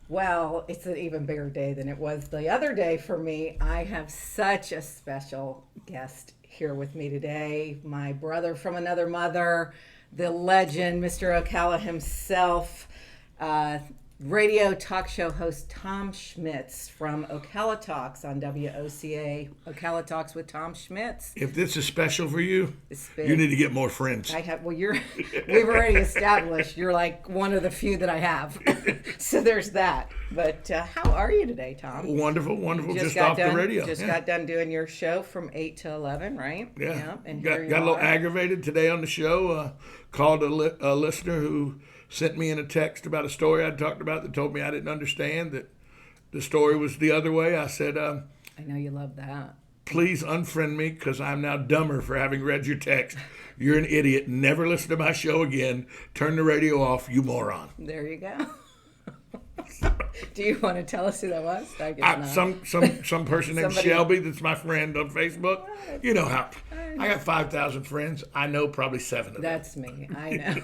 Well, it's an even bigger day than it was the other day for me. I have such a special guest here with me today. My brother from another mother, the legend, Mr. Ocala himself, uh, radio talk show host Tom Schmitz from Ocala Talks on WOCA. Ocala Talks with Tom Schmitz. If this is special for you, It's big. you need to get more friends. I have. Well, we've already established you're like one of the few that I have. So there's that. But how are you today, Tom? Wonderful. Just got off done, the radio. Just got done doing your show from 8 to 11, right? Yeah. And got here you a little are. aggravated today on the show. Called a listener who sent me in a text about a story I'd talked about that told me I didn't understand, that the story was the other way. I said, I know you love that. please unfriend me because I'm now dumber for having read your text. You're an idiot. Never listen to my show again. Turn the radio off, you moron. There you go. Do you want to tell us who that was? I guess not. Some person named Somebody- Shelby that's my friend on Facebook. You know how I got 5,000 friends. I know probably 7 of them. That's me. I know.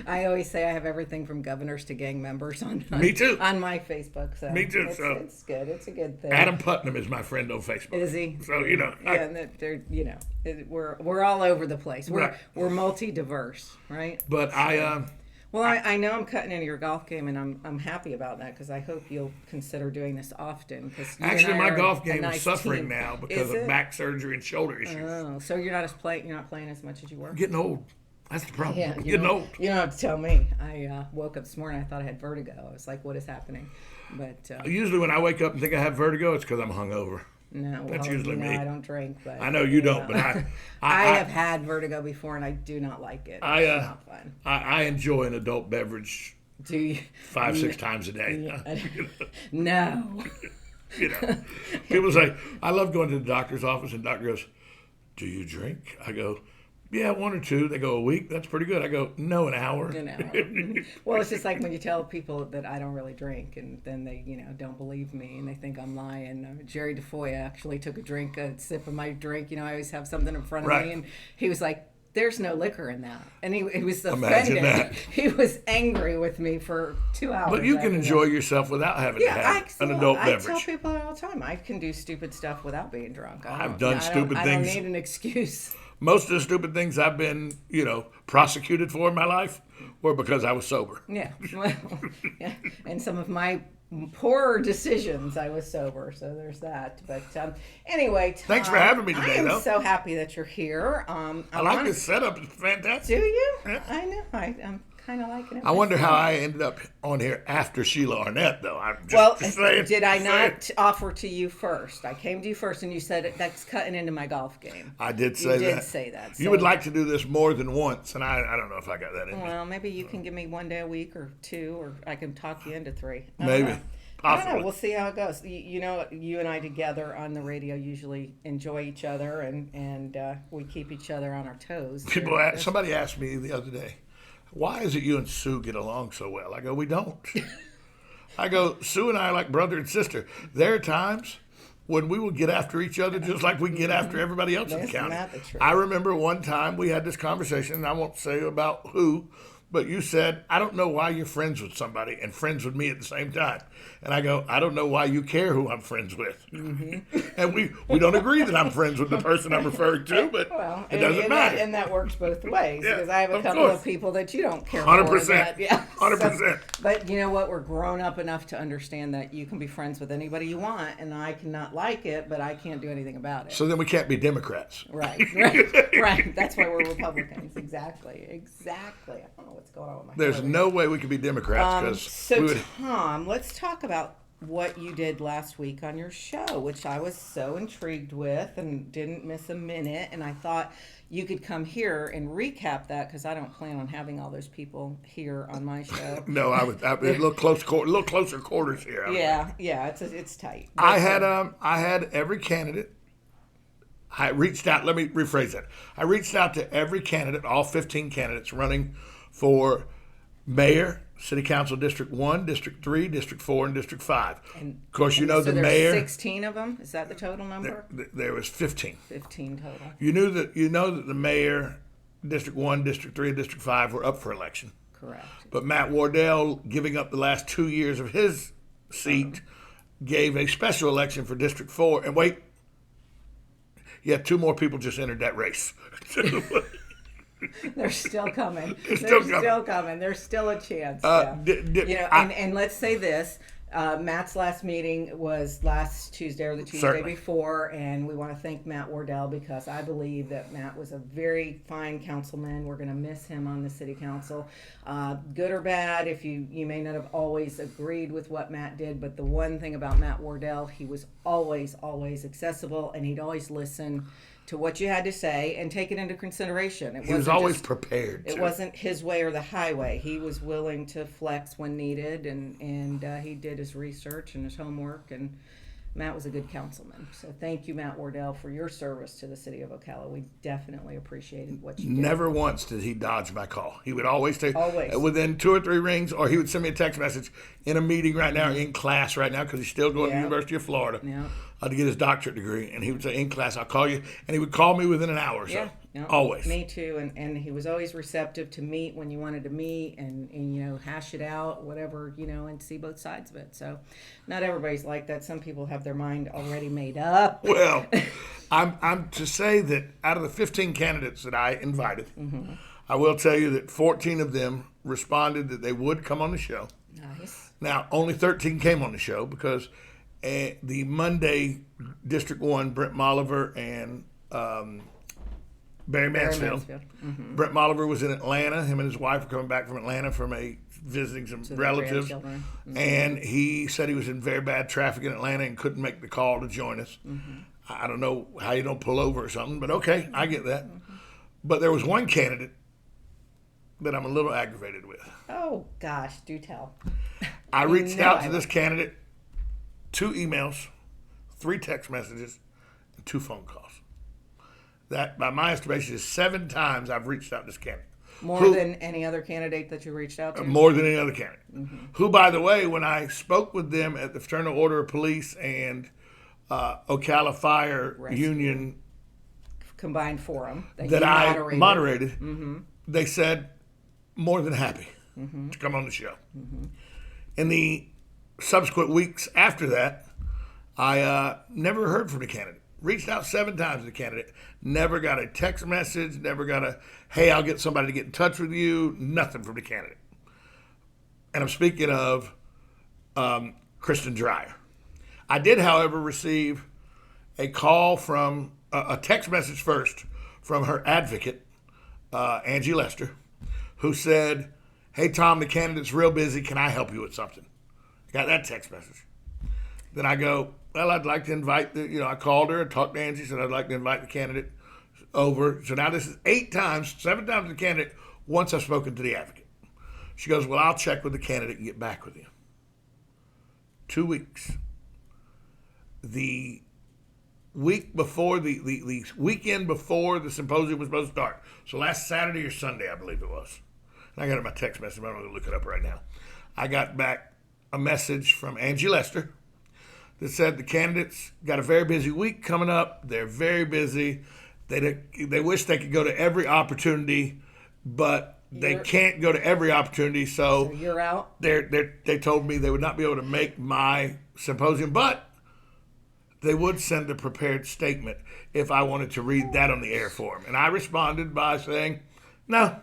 I always say I have everything from governors to gang members on Me too. on my Facebook. So Me too, It's, so. it's good. It's a good thing. Adam Putnam is my friend on Facebook. Is he? So you know. Yeah, and they're we're all over the place. We're Right. we're multi-diverse, right? But Well, I know I'm cutting into your golf game, and I'm happy about that because I hope you'll consider doing this often. Cause actually my golf game game is suffering now because of back surgery and shoulder issues. Oh, so you're not playing as much as you were. I'm getting old. That's the problem. Yeah, I'm you getting don't, old. You don't have to tell me. I woke up this morning. I thought I had vertigo. I was like, "What is happening?" But Usually when I wake up and think I have vertigo, it's because I'm hungover. no, That's well, usually me. I don't drink, but I know you don't, but I have had vertigo before, and I do not like it. It's not fun. I enjoy an adult beverage Do you? 5-6 times a day. No. You know, people say, I love going to the doctor's office, and the doctor goes, do you drink? I go, yeah, 1 or 2. They go, a week? That's pretty good. I go, no, an hour. An hour. Well, it's just like when you tell people that I don't really drink, and then they, don't believe me, and they think I'm lying. Jerry DeFoy actually took a sip of my drink. I always have something in front of Right. me, and he was like, "There's no liquor in that," and he was Imagine offended. that. He was angry with me for 2 hours. But you can after enjoy that. yourself without having to have an adult I beverage. tell people all the time I can do stupid stuff without being drunk. I've done stupid I things. don't need an excuse. Most of the stupid things I've been, prosecuted for in my life were because I was sober. Yeah. Well, yeah. And some of my poorer decisions, I was sober. So there's that. But anyway, Tom, Thanks for having me today, I am though. so happy that you're here. I like this setup. It's fantastic. Do you? Yeah. I know. I'm kind of liking it. I wonder how myself. I ended up on here after Sheila Arnett, though. I'm just, Well, just saying. did I just saying. not offer to you first? I came to you first, and you said that's cutting into my golf game. I did You say did that. say that. You So- would like to do this more than once, and I don't know if I got that in me. Well, maybe you can give me 1 day a week or 2, or I can talk you into 3. I don't Maybe. know. I don't Possibly. know. We'll see how it goes. You and I together on the radio usually enjoy each other, and we keep each other on our toes. Somebody asked me the other day, why is it you and Sue get along so well? I go, we don't. I go, Sue and I are like brother and sister. There are times when we will get after each other just like we get after everybody else in the Isn't county. that the truth? I remember one time we had this conversation, and I won't say about who, but you said, I don't know why you're friends with somebody and friends with me at the same time. And I go, I don't know why you care who I'm friends with. Mm-hmm. And we don't agree that I'm friends with the person I'm referring to, but Well, it doesn't matter. And that works both ways, Yeah, because I have a of couple course. of people that you don't care 100%. for. That, yeah, 100%. But you know what? We're grown up enough to understand that you can be friends with anybody you want, and I cannot like it, but I can't do anything about it. So then we can't be Democrats. Right. Right. That's why we're Republicans. Exactly. I don't know what's going on with my There's head. no way we could be Democrats because So, we would. Tom, let's talk about what you did last week on your show, which I was so intrigued with and didn't miss a minute. And I thought you could come here and recap that because I don't plan on having all those people here on my show. No, I was a little closer quarters here. Yeah, it's tight. I had every candidate. I reached out. Let me rephrase that. I reached out to every candidate, all 15 candidates running for mayor, city council, District 1, District 3, District 4, and District 5. Of course, so the there's mayor. 16 of them. Is that the total number? There was 15. 15 total. You know that the mayor, District 1, District 3, and District 5 were up for election. Correct. But Matt Wardell giving up the last 2 years of his seat, gave a special election for District 4. And wait, yeah, 2 more people just entered that race. They're still coming. They're still coming. There's still a chance. Yeah. And let's say this. Matt's last meeting was last Tuesday or the Tuesday Certainly. before, and we want to thank Matt Wardell because I believe that Matt was a very fine councilman. We're going to miss him on the city council. Good or bad, if you may not have always agreed with what Matt did, but the one thing about Matt Wardell, he was always accessible, and he'd always listen to what you had to say and take it into consideration. He was always prepared. It wasn't his way or the highway. He was willing to flex when needed, and he did his research and his homework, and Matt was a good councilman. So thank you, Matt Wardell, for your service to the city of Ocala. We definitely appreciated what you did. Never once did he dodge my call. He would always take Always. within 2 or 3 rings, or he would send me a text message in a meeting right now, in class right now, because he's still going to the University of Florida to get his doctorate degree. And he would say, in class, I'll call you. And he would call me within an hour or so. Yeah. Always. Me too. And he was always receptive to meet when you wanted to meet and hash it out, whatever, and see both sides of it. So not everybody's like that. Some people have their mind already made up. Well, I'm to say that out of the 15 candidates that I invited, I will tell you that 14 of them responded that they would come on the show. Nice. Now, only 13 came on the show because the Monday District 1, Brent Molliver and Barry Mansfield. Brent Molliver was in Atlanta. Him and his wife were coming back from Atlanta from visiting some relatives. And he said he was in very bad traffic in Atlanta and couldn't make the call to join us. I don't know how you don't pull over or something, but okay, I get that. But there was one candidate that I'm a little aggravated with. Oh, gosh, do tell. I reached out to this candidate, 2 emails, 3 text messages, and 2 phone calls. That, by my estimation, is 7 times I've reached out to this candidate. More than any other candidate that you reached out to? More than any other candidate. Who, by the way, when I spoke with them at the Fraternal Order of Police and Ocala Fire Union combined forum that I moderated, they said more than happy to come on the show. In the subsequent weeks after that, I never heard from the candidate. Reached out 7 times to the candidate. Never got a text message. Never got a, hey, I'll get somebody to get in touch with you. Nothing from the candidate. And I'm speaking of Kristen Dreyer. I did, however, receive a call from, a text message first from her advocate, Angie Lester, who said, hey, Tom, the candidate's real busy. Can I help you with something? I got that text message. Then I go, well, I'd like to invite I called her and talked to Angie, said I'd like to invite the candidate over. So now this is 7 times the candidate once I've spoken to the advocate. She goes, well, I'll check with the candidate and get back with you. 2 weeks. The week before, the weekend before the symposium was supposed to start. So last Saturday or Sunday, I believe it was. And I got it in my text message, but I'm going to look it up right now. I got back a message from Angie Lester that said the candidates got a very busy week coming up. They're very busy. They wish they could go to every opportunity, but they can't go to every opportunity. So you're out. They told me they would not be able to make my symposium, but they would send a prepared statement if I wanted to read that on the air for them. And I responded by saying, no,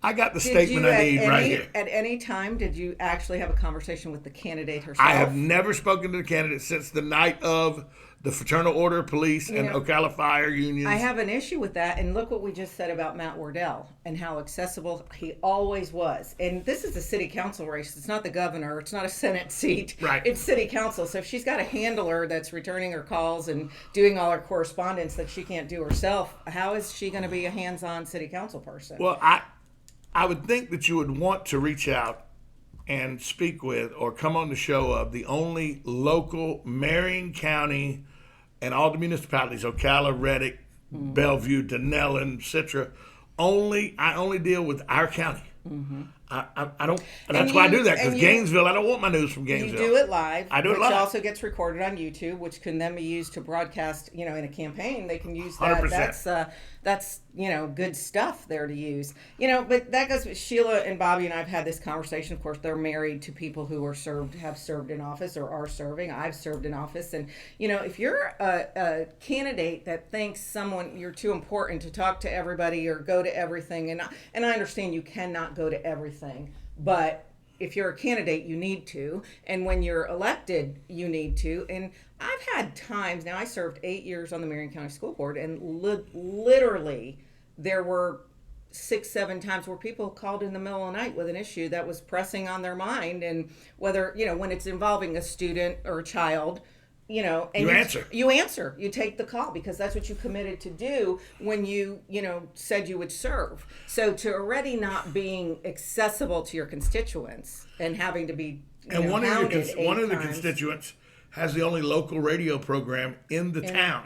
I got the statement I need right here. At any time, did you actually have a conversation with the candidate herself? I have never spoken to the candidate since the night of the Fraternal Order of Police and Ocala Fire Unions. I have an issue with that, and look what we just said about Matt Wardell and how accessible he always was. And this is a city council race. It's not the governor. It's not a Senate seat. Right. It's city council. So if she's got a handler that's returning her calls and doing all her correspondence that she can't do herself, how is she going to be a hands-on city council person? Well, I would think that you would want to reach out and speak with or come on the show of the only local Marion County and all the municipalities, Ocala, Reddick, Bellevue, Denellen, Citra. I only deal with our county. I don't, and that's why I do that, because Gainesville, I don't want my news from Gainesville. You do it live. I do it live. Which also gets recorded on YouTube, which can then be used to broadcast, in a campaign. They can use that. 100%. That's good stuff there to use. But that goes with Sheila and Bobby and I've had this conversation. Of course, they're married to people who have served in office or are serving. I've served in office. And, if you're a candidate that thinks you're too important to talk to everybody or go to everything, and I understand you cannot go to everything, but if you're a candidate, you need to. And when you're elected, you need to. And I've had times, now I served 8 years on the Marion County School Board, and literally there were 6-7 times where people called in the middle of the night with an issue that was pressing on their mind. And whether, when it's involving a student or a child, and you answer, you take the call, because that's what you committed to do when you said you would serve. So to already not being accessible to your constituents and having to be one of the constituents has the only local radio program in the town.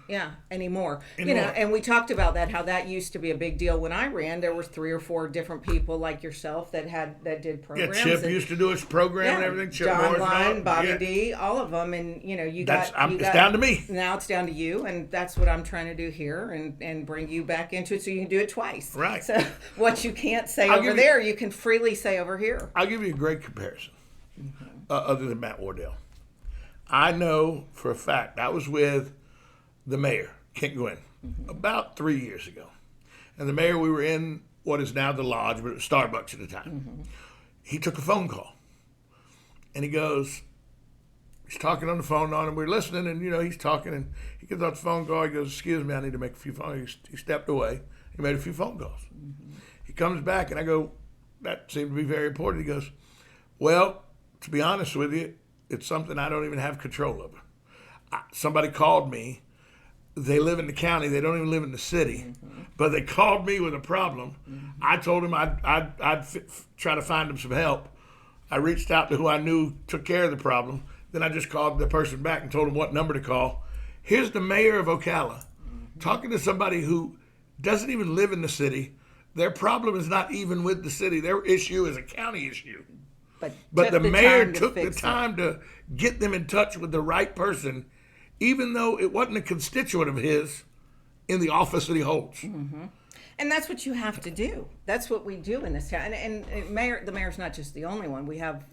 Yeah, anymore. And we talked about that, how that used to be a big deal when I ran. There were 3 or 4 different people like yourself that did programs. Yeah, Chip used to do his program and everything. Chip John Morris, Line, Bobby D, all of them. And it's down to me. Now it's down to you, and that's what I'm trying to do here, and bring you back into it so you can do it twice. Right. So what you can't say over there, you can freely say over here. I'll give you a great comparison, other than Matt Wardell. I know for a fact, I was with the mayor, Kent Gwynn, about 3 years ago. And the mayor, we were in what is now the Lodge, but it was Starbucks at the time. He took a phone call. And he goes, he's talking on the phone, and we're listening, and, he's talking, and he gets off the phone call. He goes, excuse me, I need to make a few phone calls. He stepped away. He made a few phone calls. He comes back, and I go, that seemed to be very important. He goes, well, to be honest with you, it's something I don't even have control over. Somebody called me. They live in the county. They don't even live in the city. But they called me with a problem. I told them I'd try to find them some help. I reached out to who I knew took care of the problem. Then I just called the person back and told them what number to call. Here's the mayor of Ocala talking to somebody who doesn't even live in the city. Their problem is not even with the city. Their issue is a county issue. But the mayor took the time to get them in touch with the right person, even though it wasn't a constituent of his in the office that he holds. And that's what you have to do. That's what we do in this town. And the mayor's not just the only one. We have,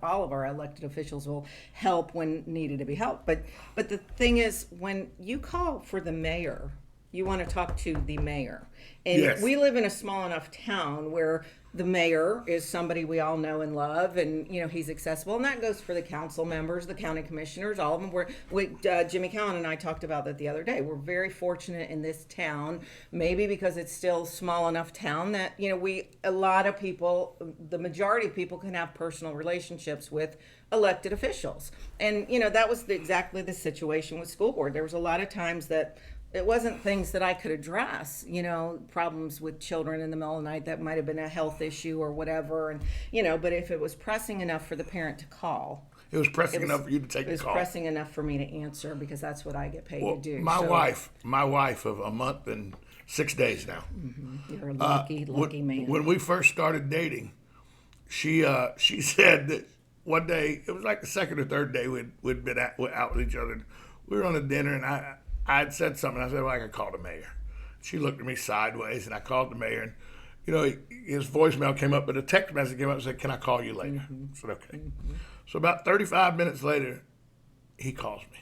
all of our elected officials will help when needed to be helped. But the thing is, when you call for the mayor, you want to talk to the mayor. And we live in a small enough town where the mayor is somebody we all know and love, and he's accessible, and that goes for the council members, the county commissioners, all of them. Jimmy Cowan and I talked about that the other day. We're very fortunate in this town, maybe because it's still a small enough town that a lot of people, the majority of people, can have personal relationships with elected officials, and that was exactly the situation with school board. There was a lot of times that it wasn't things that I could address, problems with children in the middle of the night that might have been a health issue or whatever. And, but if it was pressing enough for the parent to call. It was pressing enough for you to take the call. It was pressing enough for me to answer, because that's what I get paid to do. My wife of a month and 6 days now. You're a lucky man. When we first started dating, she said that one day, it was like the second or third day we'd been out with each other. We were on a dinner, and I had said something. I said, well, I can call the mayor. She looked at me sideways, and I called the mayor. And, his voicemail came up, but a text message came up and said, can I call you later? I said, okay. So about 35 minutes later, he calls me.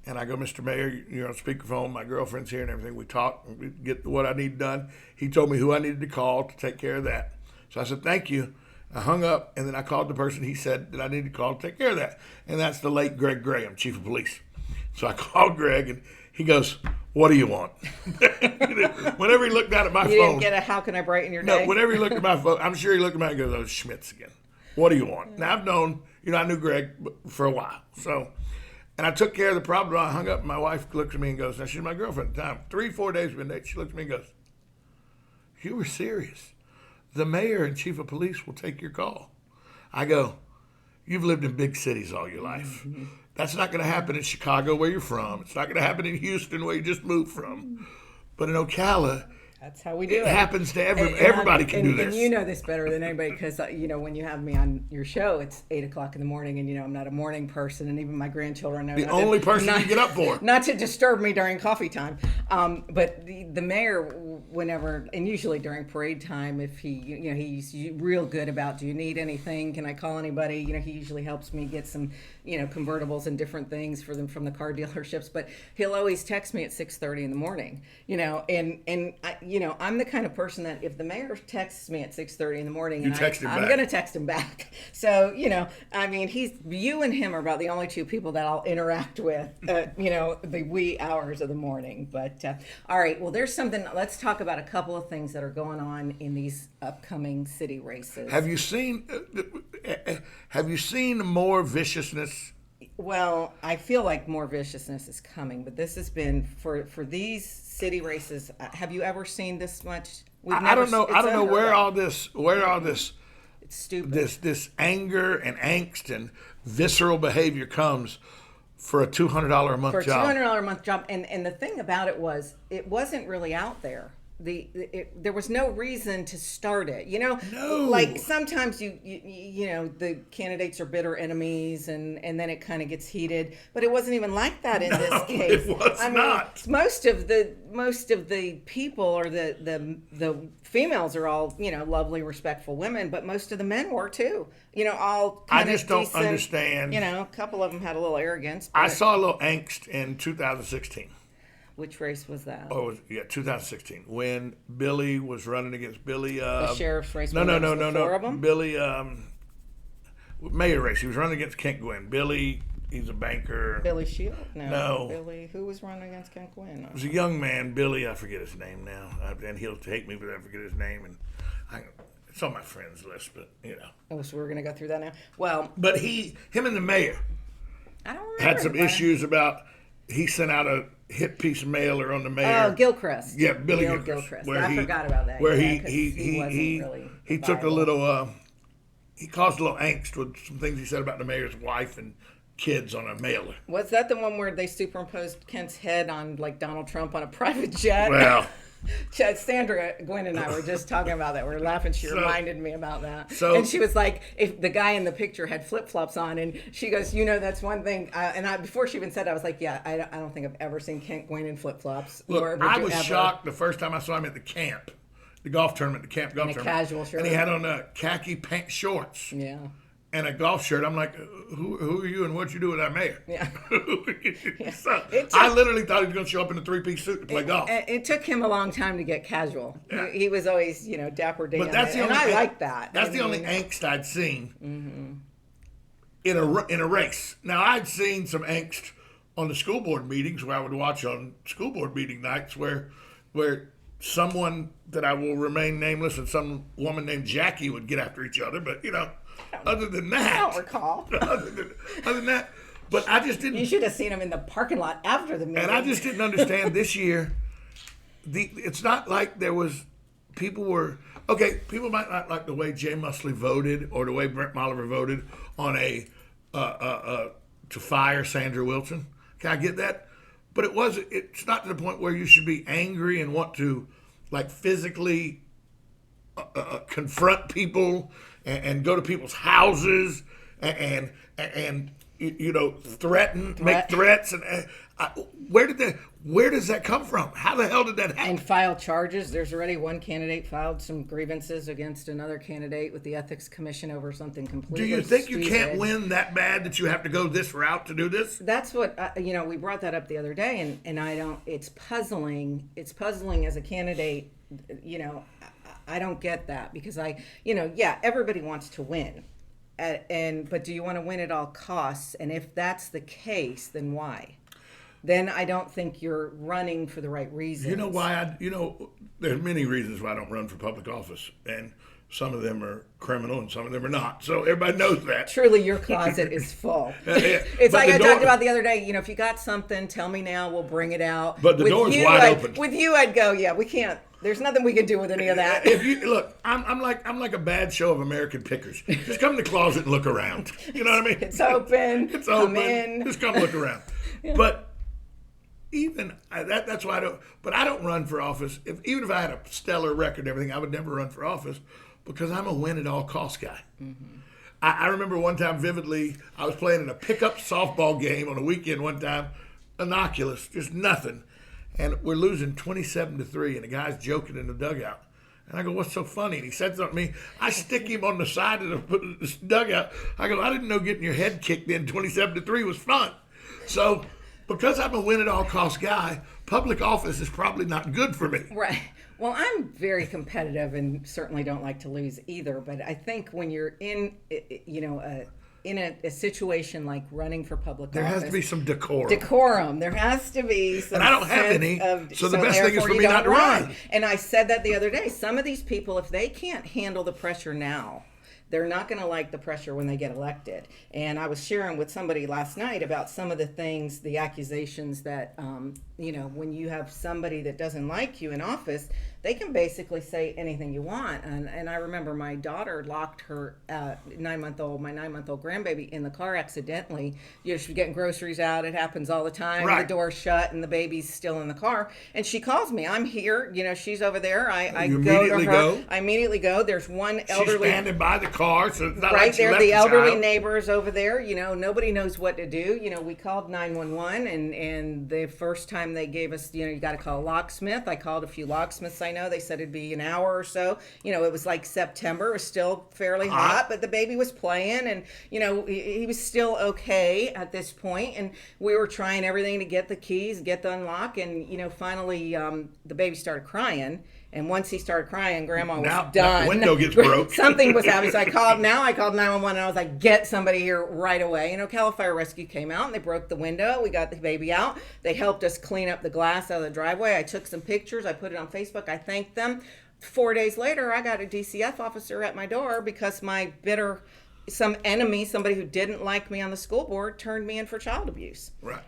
And I go, Mr. Mayor, you're on speakerphone. My girlfriend's here and everything. We talk and we get what I need done. He told me who I needed to call to take care of that. So I said, thank you. I hung up, and then I called the person he said that I needed to call to take care of that. And that's the late Greg Graham, chief of police. So I called Greg, and he goes, what do you want? Whenever he looked down at my phone. You didn't get a how can I brighten your day? No, whenever he looked at my phone, I'm sure he looked at my phone and goes, oh, Schmitz again. What do you want? Now, I've known, I knew Greg for a while. So, and I took care of the problem. I hung up, and my wife looks at me and goes, now, she's my girlfriend at the time. 3-4 days we've been dating. She looks at me and goes, you were serious. The mayor and chief of police will take your call. I go, you've lived in big cities all your life. That's not going to happen in Chicago, where you're from. It's not going to happen in Houston, where you just moved from. But in Ocala, That's how we do it. It happens to And everybody can do this. And you know this better than anybody because, when you have me on your show, it's 8 o'clock in the morning and, I'm not a morning person. And even my grandchildren know the only person you get up for. Not to disturb me during coffee time. But the mayor, whenever, and usually during parade time, if he's real good about, do you need anything? Can I call anybody? He usually helps me get some, convertibles and different things for them from the car dealerships. But he'll always text me at 6:30 in the morning, and I'm the kind of person that if the mayor texts me at 6:30 in the morning, I'm going to text him back. So, you and him are about the only two people that I'll interact with, the wee hours of the morning. But, all right, well, there's something, let's talk about a couple of things that are going on in these upcoming city races. Have you seen more viciousness? Well, I feel like more viciousness is coming, but this has been for these city races. Have you ever seen this much? I don't know where all this it's stupid. This anger and angst and visceral behavior comes for a $200 a month job. For a $200 a month job, and the thing about it was, it wasn't really out there. There was no reason to start it, No. Like sometimes the candidates are bitter enemies, and then it kind of gets heated. But it wasn't even like that in this case. It was not. Most of the people, or the females, are all lovely, respectful women, but most of the men were too. All kind I just of don't decent, understand. A couple of them had a little arrogance. I saw a little angst in 2016. Which race was that? Oh, 2016, when Billy was running against Billy. The sheriff's race. No. Four of them? Billy, mayor race. He was running against Kent Gwynn. Billy, he's a banker. Billy Shield? No. Billy, who was running against Kent Gwynn? It was a young man, Billy. I forget his name now, and he'll hate me if I forget his name. And it's on my friends list, but Oh, so we're gonna go through that now. Well, but him and the mayor I don't remember. had some issues about. He sent out a hit piece of mailer on the mayor. Oh, Gilchrist. Yeah, Billy Gilchrist. I forgot about that. Where he he took a little. He caused a little angst with some things he said about the mayor's wife and kids on a mailer. Was that the one where they superimposed Kent's head on like Donald Trump on a private jet? Well. Sandra Gwynn and I were just talking about that. We were laughing. She reminded me about that. And she was like, if the guy in the picture had flip-flops on, and she goes, that's one thing. Before she even said it, I was like, yeah, I don't think I've ever seen Kent Gwynn in flip-flops. Look, I was shocked the first time I saw him at the camp, the golf tournament, the camp golf tournament. Casual shirt. And he had on khaki pant shorts. Yeah. And a golf shirt. I'm like, who are you and what you do with our mayor? Yeah. So, I literally thought he was going to show up in a 3-piece suit to play golf. It took him a long time to get casual. Yeah. He was always, dapper Dan. But that's I like that. That's the only angst I'd seen in a race. Now, I'd seen some angst on the school board meetings where I would watch on school board meeting nights where someone that I will remain nameless and some woman named Jackie would get after each other. But, other than that. I don't recall. other than that. But I just didn't. You should have seen him in the parking lot after the meeting. And I just didn't understand this year. It's not like people might not like the way Jay Musley voted or the way Brent Molliver voted on to fire Sandra Wilson. Can I get that? But it's not to the point where you should be angry and want to like physically confront people and go to people's houses and threaten, make threats. And where does that come from? How the hell did that happen? And file charges. There's already one candidate filed some grievances against another candidate with the Ethics Commission over something completely Do you think stupid. You can't win that bad that you have to go this route to do this? That's what, we brought that up the other day, and I don't, it's puzzling. It's puzzling as a candidate, I don't get that because everybody wants to win. But do you want to win at all costs? And if that's the case, then why? Then I don't think you're running for the right reasons. You know why? There's many reasons why I don't run for public office, and some of them are criminal and some of them are not. So everybody knows that. Truly, your closet is full. Yeah. It's like I talked about the other day. If you got something, tell me now. We'll bring it out. But the door's wide open. With you, I'd go. Yeah, we can't. There's nothing we can do with any of that. If you look, I'm like a bad show of American Pickers. Just come in the closet and look around. You know what I mean? It's open. It's come open. in. Just come look around. Yeah. But That's why I don't. But I don't run for office. Even if I had a stellar record and everything, I would never run for office because I'm a win at all cost guy. Mm-hmm. I remember one time vividly, I was playing in a pickup softball game on a weekend one time, innocuous, just nothing, and we're losing 27-3, and the guy's joking in the dugout. And I go, what's so funny? And he said something to me. I stick him on the side of the dugout. I go, I didn't know getting your head kicked in 27-3 was fun. So because I'm a win at all cost guy, public office is probably not good for me. Right. Well, I'm very competitive and certainly don't like to lose either. But I think when you're in, in a situation like running for public there office, has to be some decorum. There has to be some. And I don't have any. So the best thing is for me not to run. And I said that the other day. Some of these people, if they can't handle the pressure now, they're not going to like the pressure when they get elected. And I was sharing with somebody last night about some of the things, the accusations that, when you have somebody that doesn't like you in office, they can basically say anything you want. And I remember my daughter locked her my 9-month-old grandbaby in the car accidentally. She was getting groceries out. It happens all the time. Right. The door's shut and the baby's still in the car. And she calls me. I'm here. She's over there. I go to her. I immediately go. There's one elderly. She's standing by the car, so it's not right like she there, left the elderly child. neighbors over there. Nobody knows what to do. We called 911, and the first time they gave us, you got to call a locksmith. I called a few locksmiths I know. They said it'd be an hour or so. It was like September. It was still fairly hot, but the baby was playing, and he was still okay at this point. And we were trying everything to get the keys, get the unlock, and finally the baby started crying. And once he started crying, Grandma was done. The window gets broke. Something was happening. So I called 911, and I was like, get somebody here right away. Cal Fire Rescue came out, and they broke the window. We got the baby out. They helped us clean up the glass out of the driveway. I took some pictures. I put it on Facebook. I thanked them. 4 days later, I got a DCF officer at my door because some enemy, somebody who didn't like me on the school board, turned me in for child abuse. Right.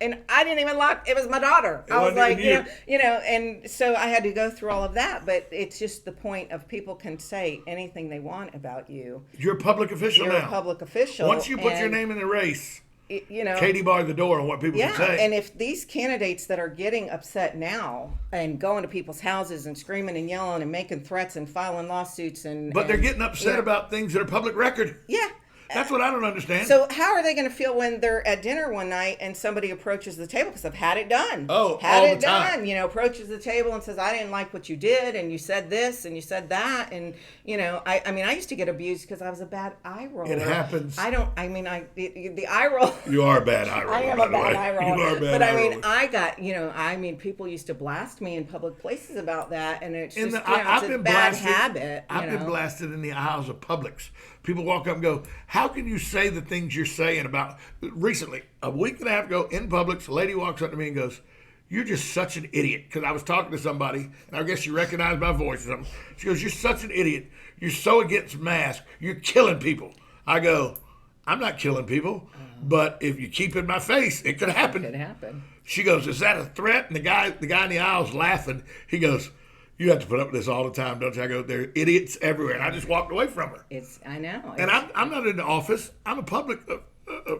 And I didn't even lock. It was my daughter. I was like, and so I had to go through all of that. But it's just the point of people can say anything they want about you. You're a public official now. You're a public official. Once you put your name in the race, you Katie barred the door on what people can say. And if these candidates that are getting upset now and going to people's houses and screaming and yelling and making threats and filing lawsuits but they're getting upset about things that are public record. Yeah. That's what I don't understand. So how are they going to feel when they're at dinner one night and somebody approaches the table because I've had it done. Had it done. Approaches the table and says, I didn't like what you did, and you said this and you said that, and I used to get abused because I was a bad eye roller. It happens. The eye roll. You are a bad eye roller. I am a bad eye roller. You are a bad but eye roller. I got, people used to blast me in public places about that, and it's just, I've it's a been bad blasted, habit. I've been blasted in the aisles of Publix. People walk up and go, how can you say the things you're saying about... Recently, a week and a half ago in Publix, a lady walks up to me and goes, you're just such an idiot. Because I was talking to somebody, and I guess she recognized my voice or something. She goes, you're such an idiot. You're so against masks. You're killing people. I go, I'm not killing people, but if you keep in my face, it could happen. It could happen. She goes, is that a threat? And the guy in the aisle's laughing. He goes, you have to put up with this all the time, don't you? I go, there are idiots everywhere. And I just walked away from her. I know. And I'm not in the office. I'm a public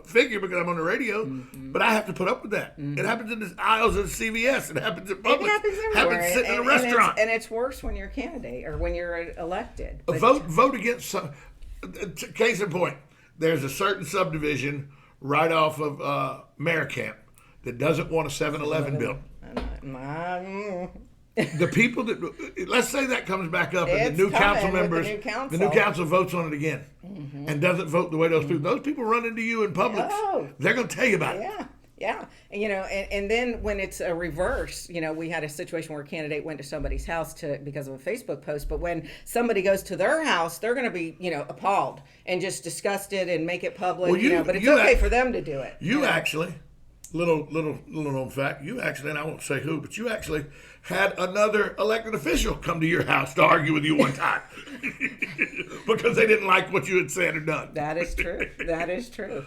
figure because I'm on the radio, but I have to put up with that. It happens in the aisles of CVS. It happens in Publix. It happens everywhere. Happens sitting in a restaurant. And it's worse when you're a candidate or when you're elected. Vote against some. Case in point, there's a certain subdivision right off of Marion County that doesn't want a 7-Eleven built. The people that, let's say that comes back up and the new council members, the new council votes on it again and doesn't vote the way those people run into you in Publix. They're going to tell you about it. Yeah. And then when it's a reverse, we had a situation where a candidate went to somebody's house because of a Facebook post, but when somebody goes to their house, they're going to be, appalled and just disgusted and make it public, but it's okay for them to do it. You actually, little known fact, you actually, and I won't say who, but you actually had another elected official come to your house to argue with you one time because they didn't like what you had said or done. That is true. That is true.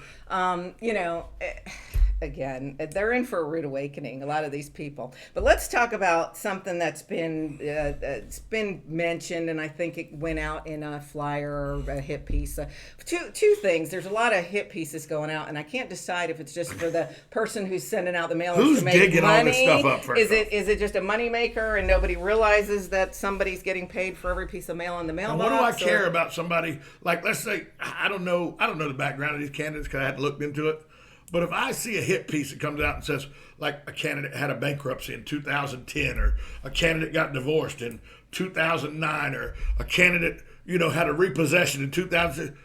again, they're in for a rude awakening, a lot of these people. But let's talk about something that's been it's been mentioned, and I think it went out in a flyer or a hit piece. Two things. There's a lot of hit pieces going out, and I can't decide if it's just for the person who's sending out the mailers Who's to make digging money. all this stuff up first Is it just a money maker, and nobody realizes that somebody's getting paid for every piece of mail in the mailbox? And what do I care about somebody, like, let's say, I don't know the background of these candidates because I hadn't looked into it. But if I see a hit piece that comes out and says, like, a candidate had a bankruptcy in 2010, or a candidate got divorced in 2009, or a candidate, had a repossession in 2000,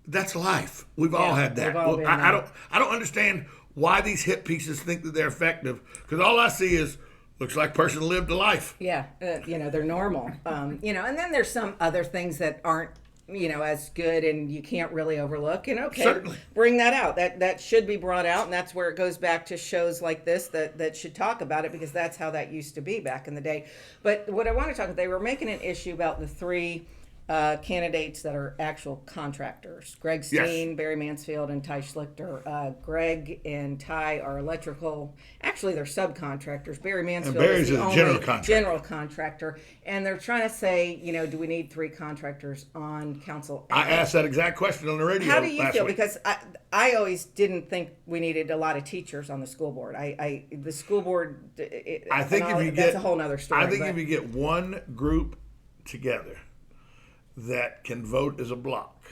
that's life. We've all had that. we've all been I there. don't understand why these hit pieces think that they're effective, because all I see is, looks like person lived a life. Yeah, they're normal. And then there's some other things that aren't, as good, and you can't really overlook. And okay, Certainly. bring that out. That should be brought out, and that's where it goes back to shows like this that should talk about it, because that's how that used to be back in the day. But what I want to talk about, they were making an issue about the three candidates that are actual contractors: Greg Steen, Yes. Barry Mansfield, and Ty Schlichter. Greg and Ty are electrical. Actually, they're subcontractors. Barry Mansfield Barry's is the a only general contractor. general contractor, and they're trying to say, do we need three contractors on council? I asked that exact question on the radio How do you last feel? week. Because I always didn't think we needed a lot of teachers on the school board. The school board. I think if you that's get a whole other story. I think but- if you get one group together that can vote as a block,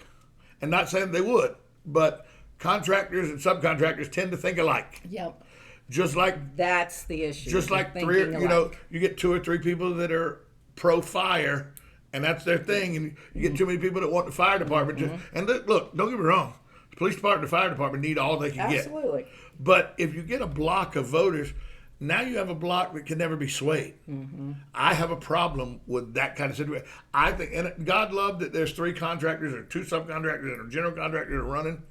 and not saying they would, but contractors and subcontractors tend to think alike. Yep. Just like That's the issue. just like three, you get two or three people that are pro fire, and that's their thing, and you get too many people that want the fire department. And look, don't get me wrong, the police department and the fire department need all they can get. Absolutely. But if you get a block of voters, now you have a block that can never be swayed. I have a problem with that kind of situation. I think, and God love that there's three contractors or two subcontractors and a general contractor running.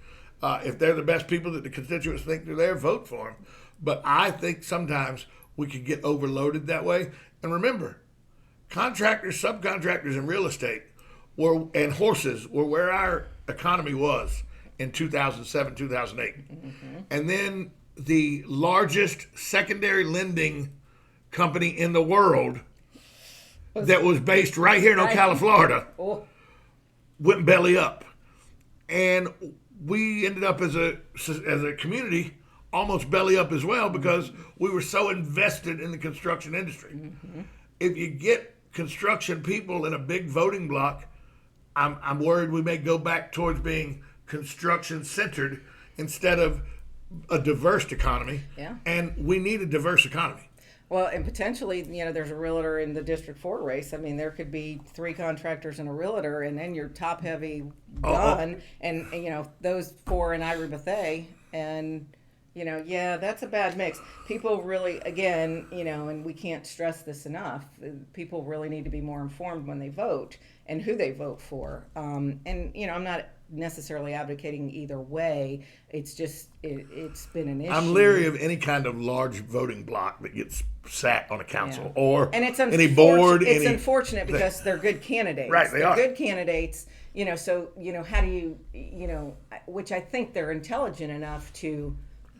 If they're the best people that the constituents think they're there, vote for them. But I think sometimes we could get overloaded that way. And remember, contractors, subcontractors, and real estate and horses were where our economy was in 2007, 2008. And then the largest secondary lending company in the world that was based right here in Ocala, Florida, Oh, went belly up. And we ended up as a community almost belly up as well, because we were so invested in the construction industry. If you get construction people in a big voting block, I'm worried we may go back towards being construction centered instead of a diverse economy. Yeah. And we need a diverse economy. well, and potentially, there's a realtor in the District 4 race. I mean, there could be three contractors and a realtor, and then you're top heavy gone, and those four in Ira Bethea, and that's a bad mix. People really, again, and we can't stress this enough, people really need to be more informed when they vote and who they vote for. And I'm not necessarily advocating either way. It's just it's been an issue. I'm leery of any kind of large voting block that gets sat on a council or and it's any board. It's unfortunate because they're good candidates. Right, they they're are good candidates. So how do you which I think they're intelligent enough to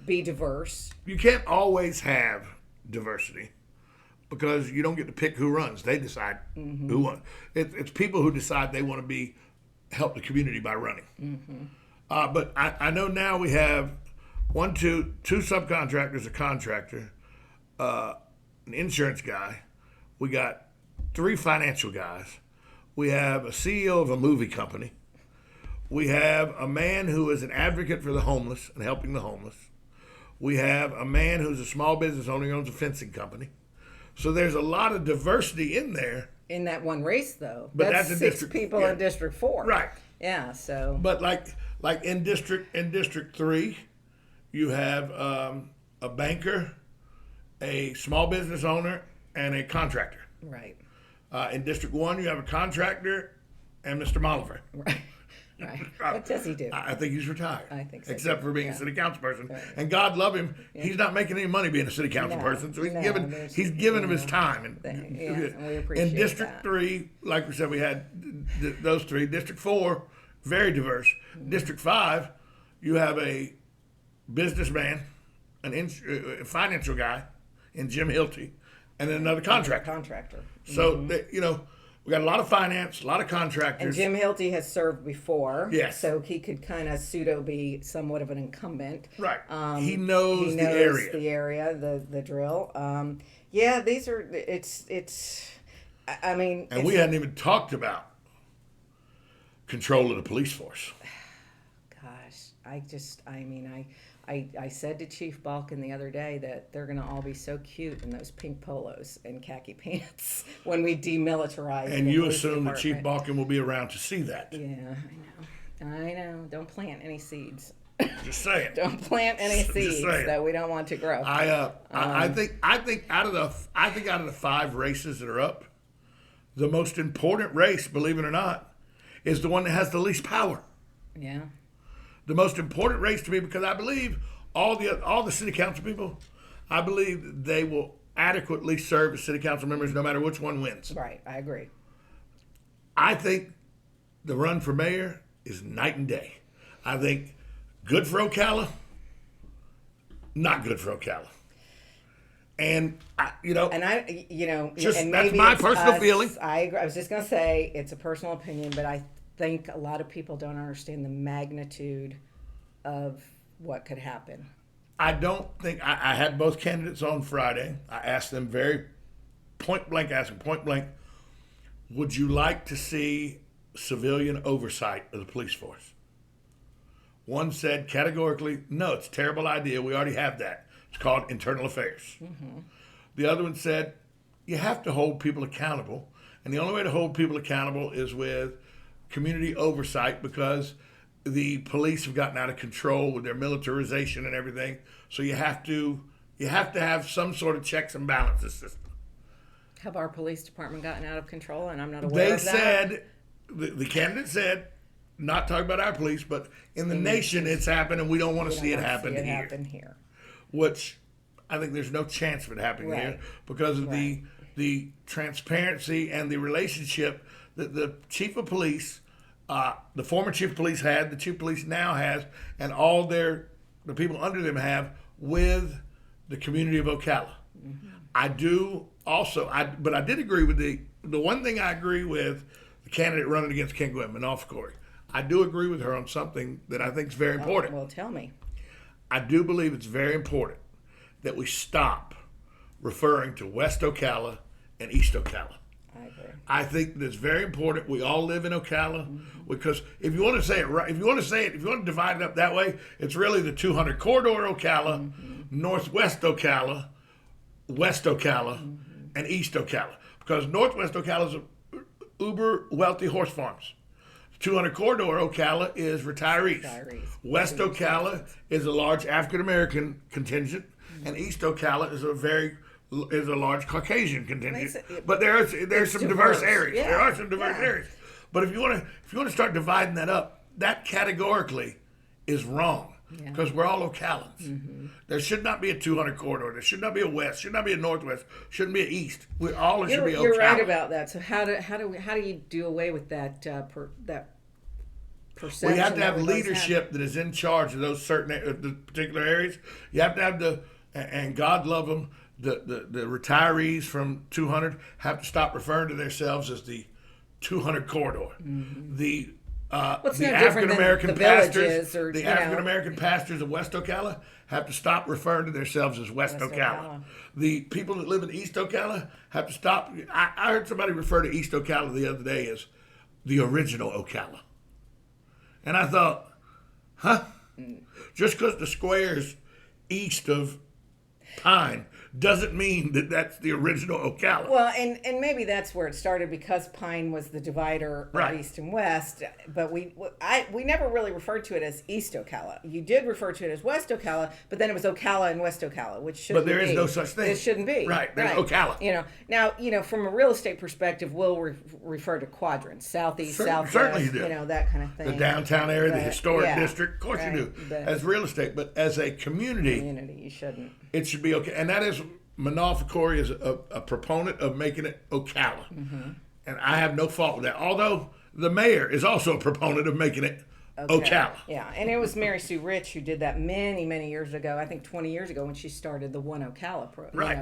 be diverse. You can't always have diversity because you don't get to pick who runs. They decide who won. It's people who decide they want to help the community by running. But I know now we have two subcontractors, a contractor, an insurance guy. We got three financial guys. We have a CEO of a movie company. We have a man who is an advocate for the homeless and helping the homeless. We have a man who's a small business owner who owns a fencing company. So there's a lot of diversity in there. In that one race, though. But that's that's a six district, people yeah. in District 4. Right. Yeah, so. But like in District 3, you have a banker, a small business owner, and a contractor. Right. In District 1, you have a contractor and Mr. Molliver. Right. Right. What does he do? I think he's retired. I think so, Except too. for being Yeah. a city council person. Right. And God love him, he's not making any money being a city council No, person. So he's no, giving him his time. And we appreciate in District that. 3, like we said, we had those three. District 4, very diverse. Mm-hmm. District 5, you have a businessman financial guy in Jim Hilty, and then another contractor. So, we got a lot of finance, a lot of contractors. And Jim Hilty has served before. Yes. So he could kind of be somewhat of an incumbent. Right. He knows the area. The drill. These are, And we hadn't even talked about control of the police force. Gosh, I said to Chief Balkin the other day that they're going to all be so cute in those pink polos and khaki pants when we demilitarize. And you assume that Chief Balkin will be around to see that. Yeah, I know. Don't plant any seeds. Just saying. Don't plant any seeds that we don't want to grow. I think out of the 5 races that are up, the most important race, believe it or not, is the one that has the least power. Yeah. The most important race to me, because I believe all the city council people, I believe they will adequately serve as city council members no matter which one wins. Right, I agree. I think the run for mayor is night and day. I think good for Ocala, not good for Ocala. And that's my personal feeling. I agree. I was just going to say it's a personal opinion, but I think a lot of people don't understand the magnitude of what could happen. I don't think I had both candidates on Friday. I asked them point blank, would you like to see civilian oversight of the police force? One said categorically, no, it's a terrible idea. We already have that. It's called internal affairs. Mm-hmm. The other one said, you have to hold people accountable. And the only way to hold people accountable is with community oversight, because the police have gotten out of control with their militarization and everything. So you have to have some sort of checks and balances system. Have our police department gotten out of control? And I'm not aware of that. The candidate said, not talking about our police, but in the nation it's happened, and we don't want to see it happen here. Which I think there's no chance of it happening here because of the transparency and the relationship that the chief of police, the former chief of police had, the chief of police now has, and all the people under them have with the community of Ocala. Mm-hmm. I do also, but I did agree with the one thing I agree with the candidate running against Ken Gwynn, Manolfo Corey. I do agree with her on something that I think is very important. Well, tell me. I do believe it's very important that we stop referring to West Ocala and East Ocala. I agree. I think that it's very important. We all live in Ocala, because if you want to say it right, if you want to divide it up that way, it's really the 200 corridor Ocala, Northwest Ocala, West Ocala, and East Ocala. Because Northwest Ocala is uber wealthy horse farms. 200 corridor Ocala is retirees. West Ocala is a large African American contingent, and East Ocala is a large Caucasian contingent. But there's some diverse areas. Yeah. There are some diverse areas. But if you want to start dividing that up, that categorically is wrong, because we're all Ocalans. Mm-hmm. There should not be a 200 corridor. There should not be a West. Should not be a Northwest. Shouldn't be an East. We all should be Ocala. You're right about that. So how do you do away with that perception? We have to have leadership that is in charge of those the particular areas. You have to have and God love them, the retirees from 200 have to stop referring to themselves as the 200 corridor. Mm-hmm. The African American pastors, African American pastors of West Ocala have to stop referring to themselves as West Ocala. The people that live in East Ocala have to stop. I heard somebody refer to East Ocala the other day as the original Ocala. And I thought, just because the square's east of Pine doesn't mean that that's the original Ocala. Well, and maybe that's where it started, because Pine was the divider of East and West. But we never really referred to it as East Ocala. You did refer to it as West Ocala, but then it was Ocala and West Ocala, which shouldn't be. But there is no such thing. It shouldn't be. Right, there's Ocala. Now, from a real estate perspective, we'll refer to quadrants, southeast, southwest, certainly you do. That kind of thing. The downtown area, the historic district, of course you do, as real estate. But as a community, you shouldn't. It should be okay. And that is, Manolfo Corey is a proponent of making it Ocala. Mm-hmm. And I have no fault with that. Although the mayor is also a proponent of making it Ocala. Yeah, and it was Mary Sue Rich who did that many, many years ago. I think 20 years ago when she started the One Ocala Right.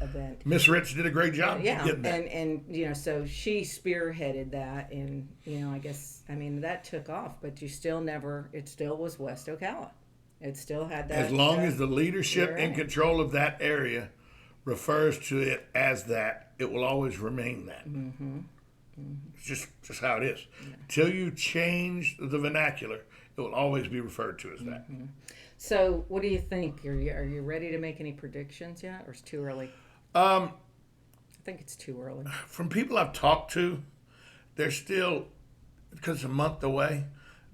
event. Miss Rich did a great job getting that. And so she spearheaded that, and I guess that took off, but it still was West Ocala. It still had that. As long as the leadership you're in right. control of that area refers to it as that, it will always remain that. It's just how it is. Till you change the vernacular, it will always be referred to as that. So, what do you think? Are you ready to make any predictions yet, or is it too early? I think it's too early. From people I've talked to, they're still, because it's a month away,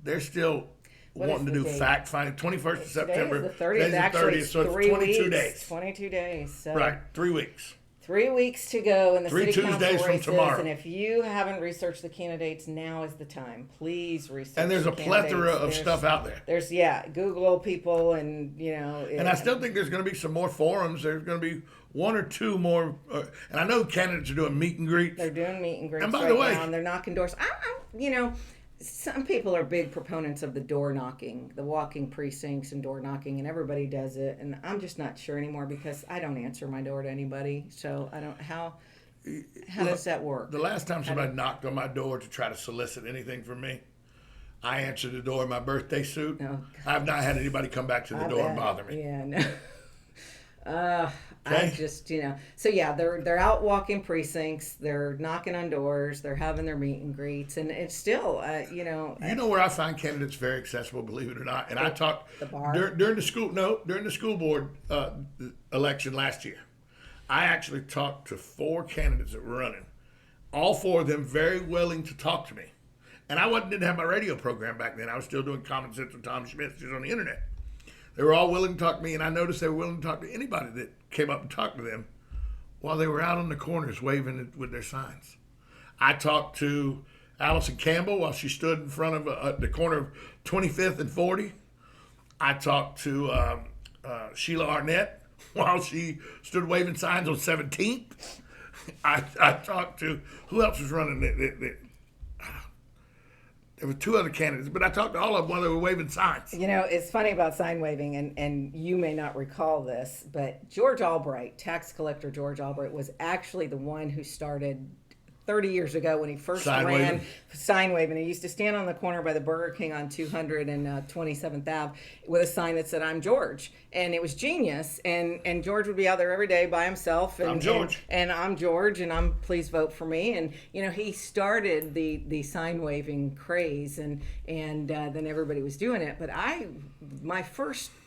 they're still wanting to do fact finding. 21st of September. Today is the 30th. Today's the Actually, 30th, it's so it's 3 22 weeks. days. 22 days. So Right, 3 weeks. 3 weeks to go in the Three city council Tuesdays from races, tomorrow. and if you haven't researched the candidates, now is the time. Please research. And there's the a plethora candidates. of stuff out there. There's Google people, and And I still think there's going to be some more forums. There's going to be one or two more. And I know candidates are doing meet and greets. They're doing meet and greets And by right the way- now, and they're knocking doors. Some people are big proponents of the door knocking, the walking precincts and door knocking, and everybody does it. And I'm just not sure anymore because I don't answer my door to anybody. So I don't. How does that work? The last time somebody knocked on my door to try to solicit anything from me, I answered the door in my birthday suit. Oh, I have not had anybody come back to the door and bother me. Yeah, no. I Okay. just, so yeah, they're out walking precincts, they're knocking on doors, they're having their meet and greets, and it's still, You know where I find candidates very accessible, believe it or not. And I talked the bar? during the school board election last year. I actually talked to 4 candidates that were running. All 4 of them very willing to talk to me. And I didn't have my radio program back then. I was still doing Common Sense with Tom Schmitz just on the internet. They were all willing to talk to me, and I noticed they were willing to talk to anybody that came up and talked to them while they were out on the corners waving with their signs. I talked to Allison Campbell while she stood in front of the corner of 25th and 40. I talked to Sheila Arnett while she stood waving signs on 17th. I talked to, who else was running? There were 2 other candidates, but I talked to all of them while they were waving signs. It's funny about sign waving, and you may not recall this, but George Albright, tax collector George Albright, was actually the one who started 30 years ago when he first ran sign waving. He used to stand on the corner by the Burger King on 200 and 27th Ave with a sign that said, "I'm George." And it was genius. And George would be out there every day by himself. And, I'm George. And I'm George, and please vote for me. And, he started the sign waving craze, and then everybody was doing it. But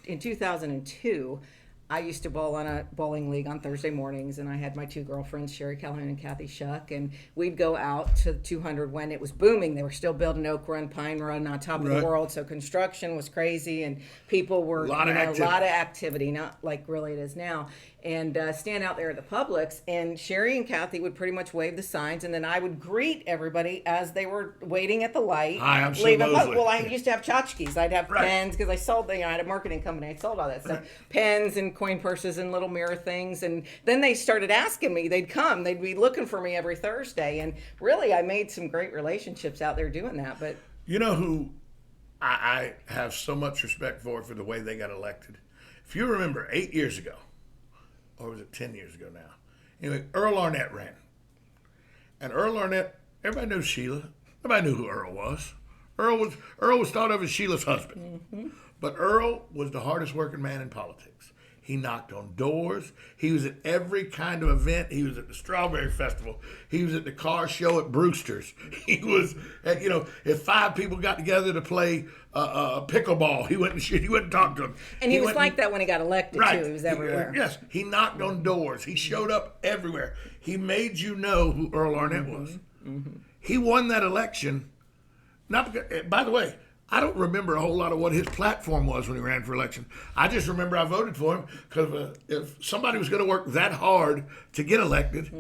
in 2002, I used to bowl on a bowling league on Thursday mornings, and I had my 2 girlfriends, Sherry Callahan and Kathy Shuck, and we'd go out to 200 when it was booming. They were still building Oak Run, Pine Run on top of the world, so construction was crazy, and people were, A lot of activity, not like really it is now. And stand out there at the Publix, and Sherry and Kathy would pretty much wave the signs, and then I would greet everybody as they were waiting at the light. Hi, I'm Sue Mosley. Well, I used to have tchotchkes. I'd have pens because I sold. I had a marketing company. I sold all that stuff, pens and coin purses and little mirror things. And then they started asking me. They'd come. They'd be looking for me every Thursday. And really, I made some great relationships out there doing that. But You know who I have so much respect for the way they got elected? If you remember, 8 years ago, or was it 10 years ago now? Anyway, Earl Arnett ran. And Earl Arnett, everybody knew Sheila. Nobody knew who Earl was. Earl was thought of as Sheila's husband. Mm-hmm. But Earl was the hardest working man in politics. He knocked on doors. He was at every kind of event. He was at the Strawberry Festival. He was at the car show at Brewster's. He was at, if 5 people got together to play pickleball, he went and talked to them. And he was like that when he got elected, too. He was everywhere. Yes, he knocked on doors. He showed up everywhere. He made you know who Earl Arnett was. Mm-hmm. He won that election. Not because, by the way, I don't remember a whole lot of what his platform was when he ran for election. I just remember I voted for him because if somebody was going to work that hard to get elected,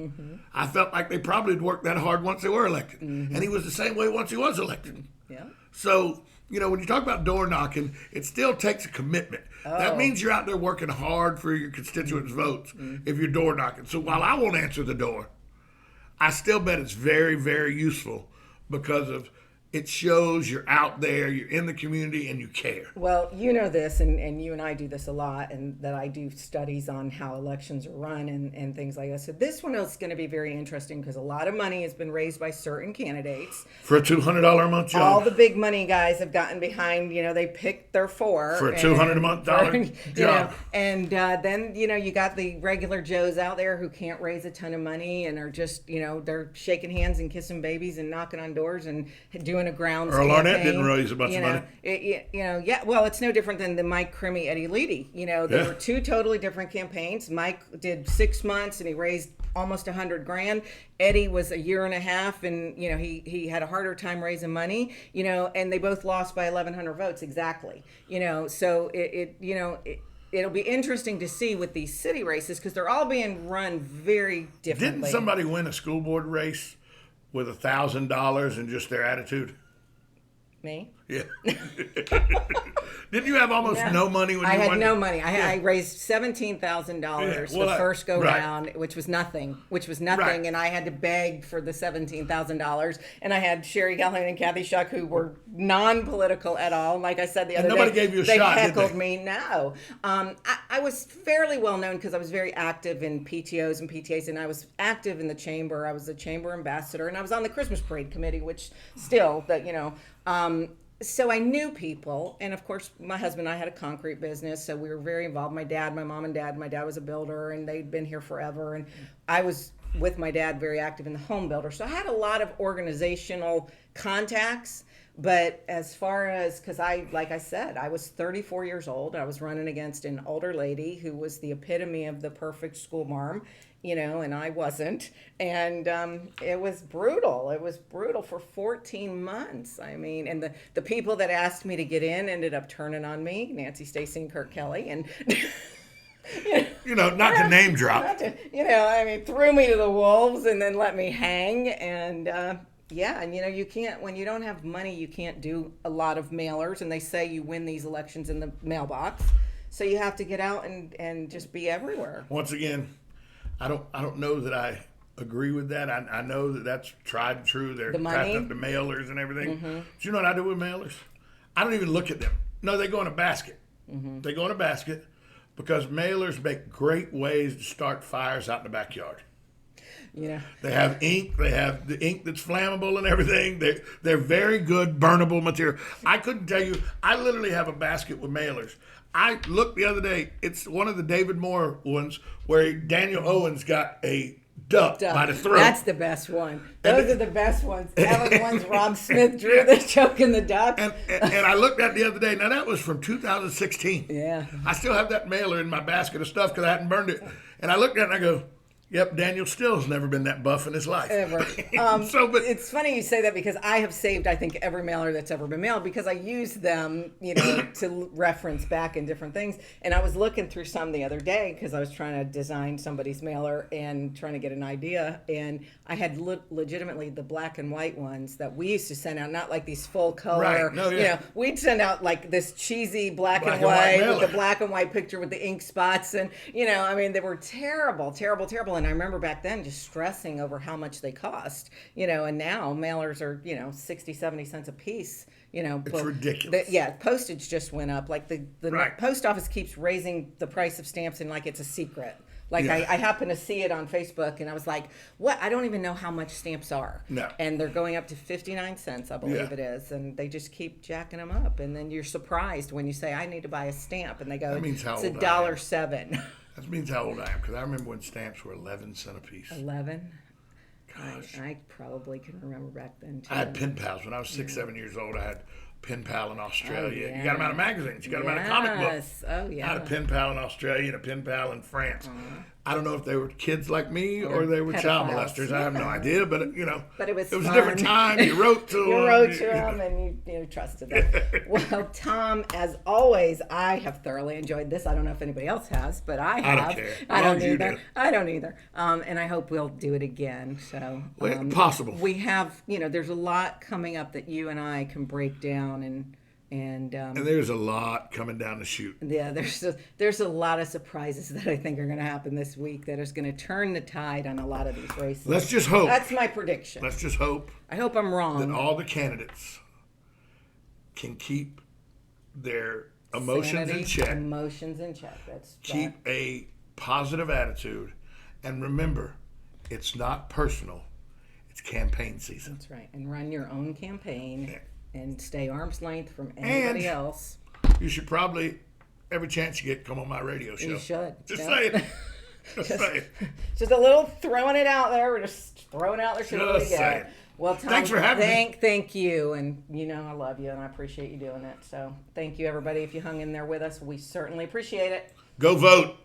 I felt like they probably had worked that hard once they were elected. And he was the same way once he was elected. Yeah. So, when you talk about door knocking, it still takes a commitment. That means you're out there working hard for your constituents' votes if you're door knocking. So while I won't answer the door, I still bet it's very, very useful because of it shows you're out there, you're in the community, and you care. Well, you know this, and you and I do this a lot, and that I do studies on how elections are run and things like that. So this one is going to be very interesting because a lot of money has been raised by certain candidates. For a $200 a month job. All the big money guys have gotten behind, they picked their four. For a $200 a month job. And then, you got the regular Joes out there who can't raise a ton of money and are just, they're shaking hands and kissing babies and knocking on doors and doing a grounds Earl campaign. Arnett didn't raise a bunch of money. Well, it's no different than the Mike Crimmy, Eddie Leedy. They were two totally different campaigns. Mike did 6 months and he raised almost $100,000. Eddie was a year and a half, and he had a harder time raising money. And they both lost by 1,100 votes exactly. So it'll be interesting to see with these city races because they're all being run very differently. Didn't somebody win a school board race with $1,000 and just their attitude? Me? Yeah. Didn't you have almost no money when I you had won? no money. I raised $17,000 the first go round, which was nothing. Right. And I had to beg for the $17,000. And I had Sherry Callahan and Kathy Schuck, who were non-political at all. Like I said the other day, nobody gave you a shot, they did they? heckled me. No. I was fairly well known because I was very active in PTOs and PTAs, and I was active in the chamber. I was the chamber ambassador, and I was on the Christmas parade committee, which still, so I knew people, and of course, my husband and I had a concrete business, so we were very involved. My mom and dad. My dad was a builder, and they'd been here forever, and I was with my dad very active in the home builder. So I had a lot of organizational contacts. But as far as, because like I said, I was 34 years old. I was running against an older lady who was the epitome of the perfect school marm, and I wasn't. And it was brutal. It was brutal for 14 months. I mean, and the people that asked me to get in ended up turning on me, Nancy, Stacy, and Kurt Kelly. And not to name drop. Threw me to the wolves and then let me hang. And you can't, when you don't have money, you can't do a lot of mailers. And they say you win these elections in the mailbox. So you have to get out and just be everywhere. Once again, I don't know that I agree with that. I know that that's tried and true. They're crafting up the mailers and everything. Mm-hmm. Do you know what I do with mailers? I don't even look at them. No, they go in a basket. Mm-hmm. They go in a basket because mailers make great ways to start fires out in the backyard. They have ink. They have the ink that's flammable and everything. They're very good burnable material. I couldn't tell you. I literally have a basket with mailers. I looked the other day. It's one of the David Moore ones where Daniel Owens got a duck by the throat. That's the best one. Those are the best ones. That was the ones Rob Smith drew, the choking the duck. And I looked at it the other day. Now, that was from 2016. Yeah. I still have that mailer in my basket of stuff because I hadn't burned it. And I looked at it and I go, yep, Daniel still has never been that buff in his life. Ever. But it's funny you say that because I have saved, I think, every mailer that's ever been mailed because I use them, to reference back in different things. And I was looking through some the other day because I was trying to design somebody's mailer and trying to get an idea. And I had legitimately the black and white ones that we used to send out, not like these full color. Right. No, yeah. We'd send out like this cheesy black and white with the black and white picture with the ink spots. And, they were terrible, terrible, terrible. And I remember back then just stressing over how much they cost, and now mailers are, 60, 70 cents a piece, It's ridiculous. Postage just went up. Like the right. post office keeps raising the price of stamps and like it's a secret. Like I happened to see it on Facebook and I was like, what? I don't even know how much stamps are. No. And they're going up to 59 cents, I believe it is. And they just keep jacking them up. And then you're surprised when you say, I need to buy a stamp. And they go, it's $1.07. That means how old I am, because I remember when stamps were 11 cents a piece. 11? Gosh. I probably can remember back then, too. I had pen pals. When I was 6, 7 years old, I had a pen pal in Australia. Oh, yeah. You got them out of magazines. You got them out of comic books. Oh, yeah. I had a pen pal in Australia and a pen pal in France. I don't know if they were kids like me or they were child molesters. I have no idea, but but it was a different time. You wrote to them. You wrote to them and you trusted them. Well, Tom, as always, I have thoroughly enjoyed this. I don't know if anybody else has, but I have. I don't care. I don't either. And I hope we'll do it again. So possible. We have, there's a lot coming up that you and I can break down and there's a lot coming down the chute. Yeah, there's a lot of surprises that I think are going to happen this week that is going to turn the tide on a lot of these races. Let's just hope. That's my prediction. Let's just hope. I hope I'm wrong. That all the candidates can keep their emotions Sanity, in check, Emotions in check. keep a positive attitude, and remember, it's not personal. It's campaign season. That's right. And run your own campaign Yeah. and stay arm's length from anybody And else. You should probably, every chance you get, come on my radio show. You should. Just Yep. say it. Just say it. Just a little throwing it out there. We're just throwing it out there. See what we Just say get. it. Well, Tom, Thanks for having me. Thank you. And you know I love you and I appreciate you doing it. So thank you, everybody. If you hung in there with us, we certainly appreciate it. Go vote.